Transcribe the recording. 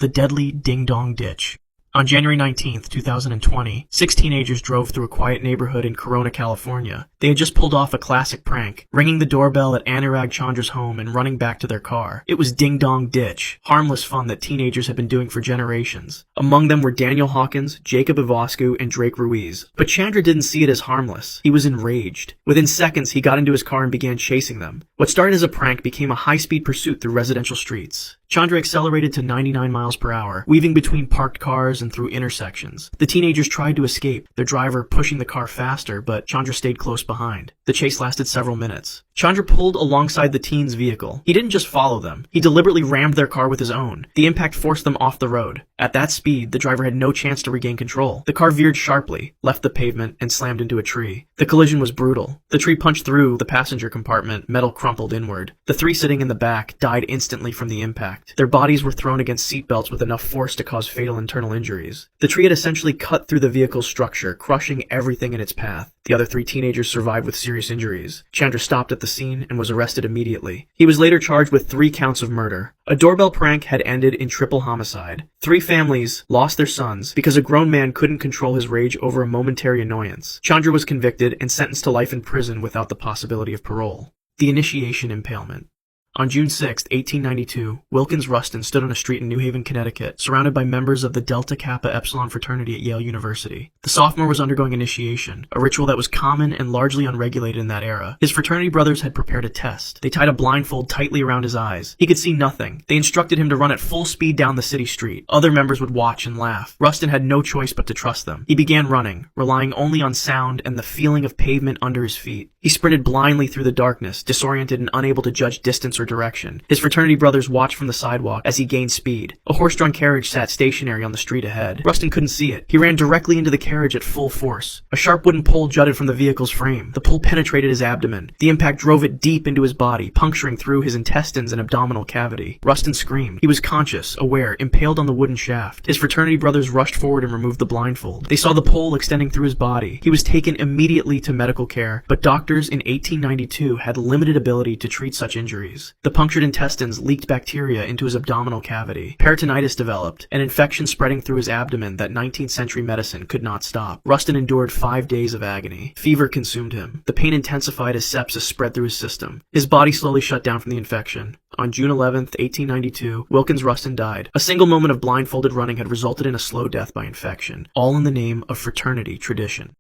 The deadly Ding Dong Ditch. On January 19, 2020, 6 teenagers drove through a quiet neighborhood in Corona, California. They had just pulled off a classic prank, ringing the doorbell at Anurag Chandra's home and running back to their car. It was Ding Dong Ditch, harmless fun that teenagers had been doing for generations. Among them were Daniel Hawkins, Jacob Ivascu, and Drake Ruiz. But Chandra didn't see it as harmless. He was enraged. Within seconds, he got into his car and began chasing them. What started as a prank became a high-speed pursuit through residential streets. Chandra accelerated to 99 miles per hour, weaving between parked cars and through intersections. The teenagers tried to escape, their driver pushing the car faster, but Chandra stayed close behind. The chase lasted several minutes. Chandra pulled alongside the teens' vehicle. He didn't just follow them. He deliberately rammed their car with his own. The impact forced them off the road. At that speed, the driver had no chance to regain control. The car veered sharply, left the pavement, and slammed into a tree. The collision was brutal. The tree punched through the passenger compartment, metal crumpled inward. The 3 sitting in the back died instantly from the impact. Their bodies were thrown against seatbelts with enough force to cause fatal internal injuries. The tree had essentially cut through the vehicle's structure, crushing everything in its path. The other 3 teenagers survived with serious injuries. Chandra stopped at the scene and was arrested immediately. He was later charged with 3 counts of murder. A doorbell prank had ended in triple homicide. 3 families lost their sons because a grown man couldn't control his rage over a momentary annoyance. Chandra was convicted and sentenced to life in prison without the possibility of parole. The initiation impalement. On June 6, 1892, Wilkins Rustin stood on a street in New Haven, Connecticut, surrounded by members of the Delta Kappa Epsilon fraternity at Yale University. The sophomore was undergoing initiation, a ritual that was common and largely unregulated in that era. His fraternity brothers had prepared a test. They tied a blindfold tightly around his eyes. He could see nothing. They instructed him to run at full speed down the city street. Other members would watch and laugh. Rustin had no choice but to trust them. He began running, relying only on sound and the feeling of pavement under his feet. He sprinted blindly through the darkness, disoriented and unable to judge distance or direction. His fraternity brothers watched from the sidewalk as he gained speed. A horse-drawn carriage sat stationary on the street ahead. Rustin couldn't see it. He ran directly into the carriage at full force. A sharp wooden pole jutted from the vehicle's frame. The pole penetrated his abdomen. The impact drove it deep into his body, puncturing through his intestines and abdominal cavity. Rustin screamed. He was conscious, aware, impaled on the wooden shaft. His fraternity brothers rushed forward and removed the blindfold. They saw the pole extending through his body. He was taken immediately to medical care, but doctors in 1892 had limited ability to treat such injuries. The punctured intestines leaked bacteria into his abdominal cavity. Peritonitis developed, an infection spreading through his abdomen that 19th century medicine could not stop. Rustin endured 5 days of agony. Fever consumed him. The pain intensified as sepsis spread through his system. His body slowly shut down from the infection. On June 11, 1892, Wilkins Rustin died. A single moment of blindfolded running had resulted in a slow death by infection, all in the name of fraternity tradition.